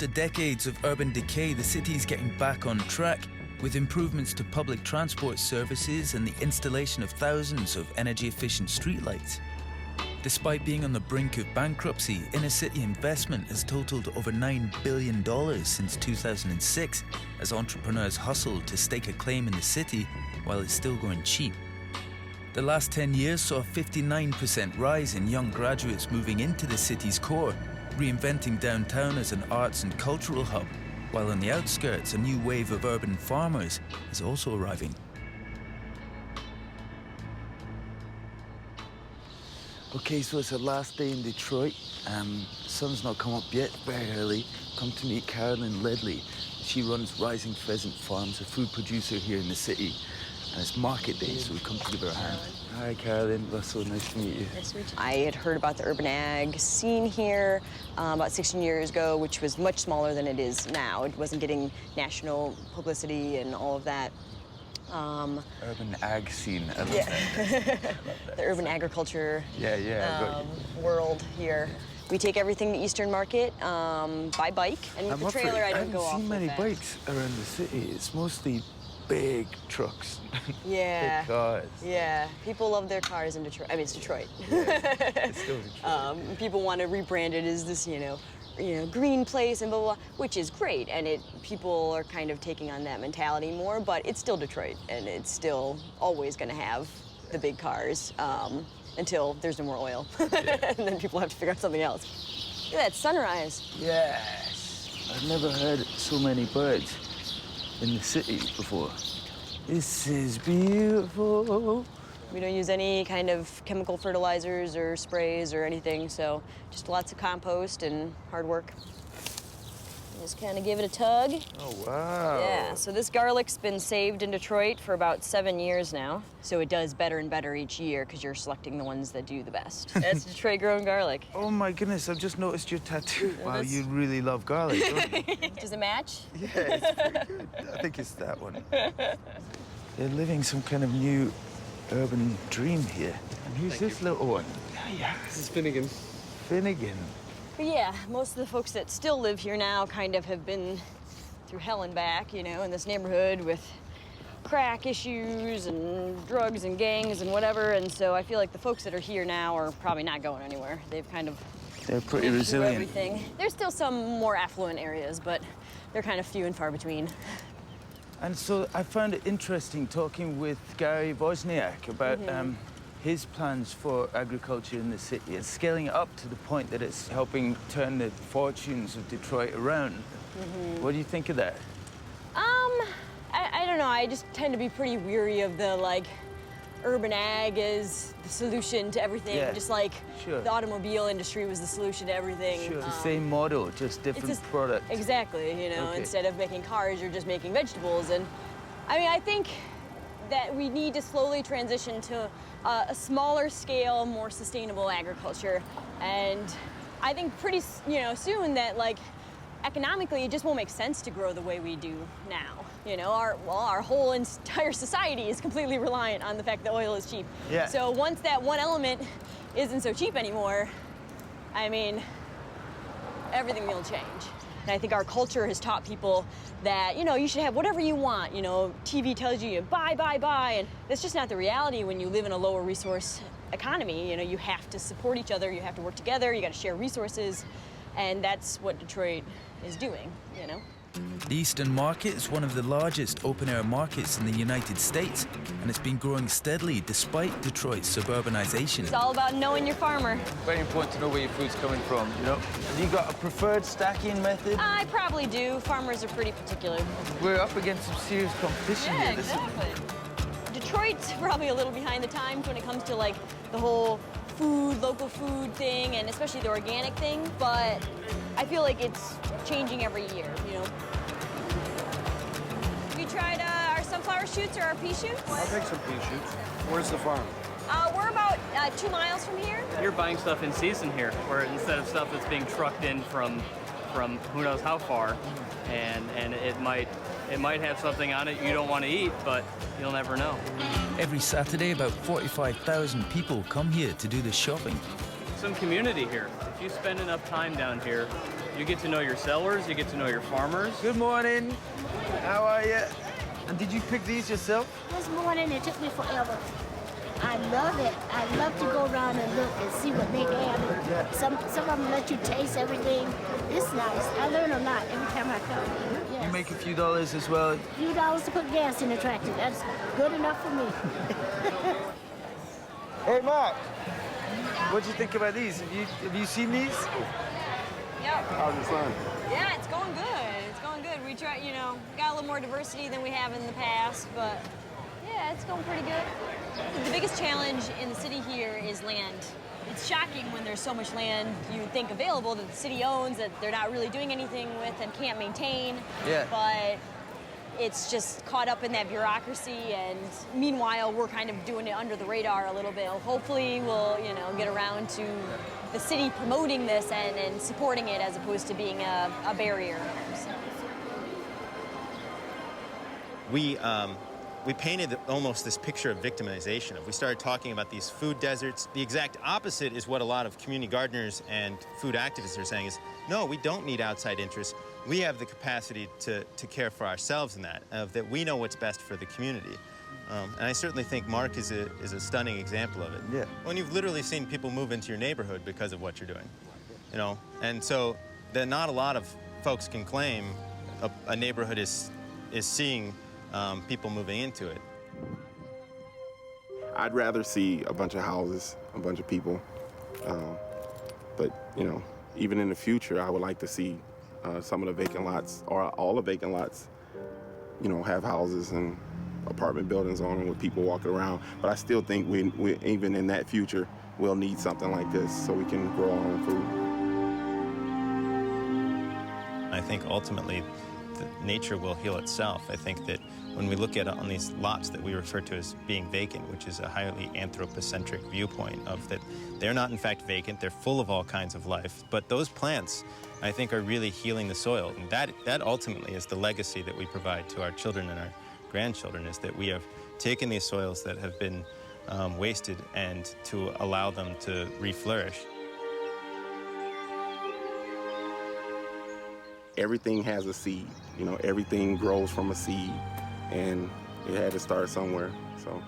After decades of urban decay, the city is getting back on track with improvements to public transport services and the installation of thousands of energy-efficient streetlights. Despite being on the brink of bankruptcy, inner-city investment has totaled over $9 billion since 2006 as entrepreneurs hustle to stake a claim in the city while it's still going cheap. The last 10 years saw a 59% rise in young graduates moving into the city's core, reinventing downtown as an arts and cultural hub, while on the outskirts, a new wave of urban farmers is also arriving. Okay, so it's our last day in Detroit. Sun's not come up yet, very early. Come to meet Carolyn Ledley. She runs Rising Pheasant Farms, a food producer here in the city. And it's market day, so we come to give her a hand. Hi, Carolyn. Russell, nice to meet you. Nice to meet you. I had heard about the urban ag scene here about 16 years ago, which was much smaller than it is now. It wasn't getting national publicity and all of that. Urban ag scene. I love Yeah. that. The urban agriculture Yeah. world here. We take everything to Eastern Market by bike, and with the trailer, I don't go off haven't seen many with bikes around the city. It's mostly big trucks. Yeah. Big cars. Yeah. People love their cars in Detroit. I mean, it's Detroit. Yeah, it's still Detroit. People want to rebrand it as this, green place and blah, blah, blah, which is great. And people are kind of taking on that mentality more, but it's still Detroit, and it's still always going to have the big cars until there's no more oil. And then people have to figure out something else. Look at that sunrise. Yes. I've never heard so many birds in the city before. This is beautiful. We don't use any kind of chemical fertilizers or sprays or anything, so just lots of compost and hard work. Just kind of give it a tug. Oh, wow. Yeah, so this garlic's been saved in Detroit for about 7 years now. So it does better and better each year because you're selecting the ones that do the best. That's Detroit-grown garlic. Oh my goodness, I've just noticed your tattoo. Wow, you really love garlic, don't you? Does it match? Yeah, it's pretty good. I think it's that one. They're living some kind of new urban dream here. And who's this little one? Yeah. This is Finnegan. Finnegan. But yeah, most of the folks that still live here now kind of have been through hell and back, in this neighborhood with crack issues and drugs and gangs and whatever. And so I feel like the folks that are here now are probably not going anywhere. They've kind of They're pretty lived through resilient. everything. There's still some more affluent areas, but they're kind of few and far between. And so I found it interesting talking with Gary Wozniak about his plans for agriculture in the city and scaling it up to the point that it's helping turn the fortunes of Detroit around. What do you think of that? I don't know. I just tend to be pretty weary of the urban ag is the solution to everything. Yeah, Just like sure. the automobile industry was the solution to everything. Sure, the same model, just different product. Exactly, Okay. Instead of making cars, you're just making vegetables. And I mean, I think that we need to slowly transition to a smaller scale, more sustainable agriculture. And I think pretty, soon that economically, it just won't make sense to grow the way we do now. Our whole entire society is completely reliant on the fact that oil is cheap. Yeah. So once that one element isn't so cheap anymore, I mean, everything will change. And I think our culture has taught people that, you should have whatever you want. TV tells you buy, buy, buy. And that's just not the reality when you live in a lower resource economy. You have to support each other, you have to work together, you got to share resources. And that's what Detroit is doing, The Eastern Market is one of the largest open-air markets in the United States, and it's been growing steadily despite Detroit's suburbanization. It's all about knowing your farmer. Very important to know where your food's coming from, Have you got a preferred stacking method? I probably do. Farmers are pretty particular. We're up against some serious competition here. Exactly. Detroit's probably a little behind the times when it comes to the whole local food thing, and especially the organic thing, but I feel like it's changing every year, Have you tried our sunflower shoots or our pea shoots? I'll take some pea shoots. Where's the farm? We're about 2 miles from here. You're buying stuff in season here, where instead of stuff that's being trucked in from who knows how far, and it might have something on it you don't want to eat, but you'll never know. Every Saturday, about 45,000 people come here to do the shopping. Some community here. If you spend enough time down here, You get to know your sellers, you get to know your farmers. Good morning. How are you? And did you pick these yourself? This morning, it took me forever. I love it. I love to go around and look and see what they have. Some of them let you taste everything. It's nice. I learn a lot every time I come. Yes. You make a few dollars as well. A few dollars to put gas in the tractor. That's good enough for me. Hey, Mark. What'd you think about these? Have you seen these? Yep. How's your son? Yeah, it's going good. It's going good. We try, you know, got a little more diversity than we have in the past, but yeah, it's going pretty good. The biggest challenge in the city here is land. It's shocking when there's so much land you would think available that the city owns that they're not really doing anything with and can't maintain. Yeah. But it's just caught up in that bureaucracy, and meanwhile, we're kind of doing it under the radar a little bit. Hopefully, we'll, you know, get around to the city promoting this and supporting it as opposed to being a barrier. So. We painted almost this picture of victimization. If we started talking about these food deserts, the exact opposite is what a lot of community gardeners and food activists are saying is, no, we don't need outside interests. We have the capacity to care for ourselves in that, that we know what's best for the community. And I certainly think Mark is a stunning example of it. Yeah. When you've literally seen people move into your neighborhood because of what you're doing, you know? And so that not a lot of folks can claim a neighborhood is seeing people moving into it. I'd rather see a bunch of houses, a bunch of people. But, you know, even in the future, I would like to see some of the vacant lots, or all the vacant lots, you know, have houses and apartment buildings on them with people walking around. But I still think we even in that future, we'll need something like this so we can grow our own food. I think ultimately, nature will heal itself. I think that when we look at on these lots that we refer to as being vacant, which is a highly anthropocentric viewpoint of that they're not in fact vacant, they're full of all kinds of life, but those plants, I think, are really healing the soil. And that ultimately is the legacy that we provide to our children and our grandchildren, is that we have taken these soils that have been wasted and to allow them to reflourish. Everything has a seed, you know, everything grows from a seed, and it had to start somewhere, so.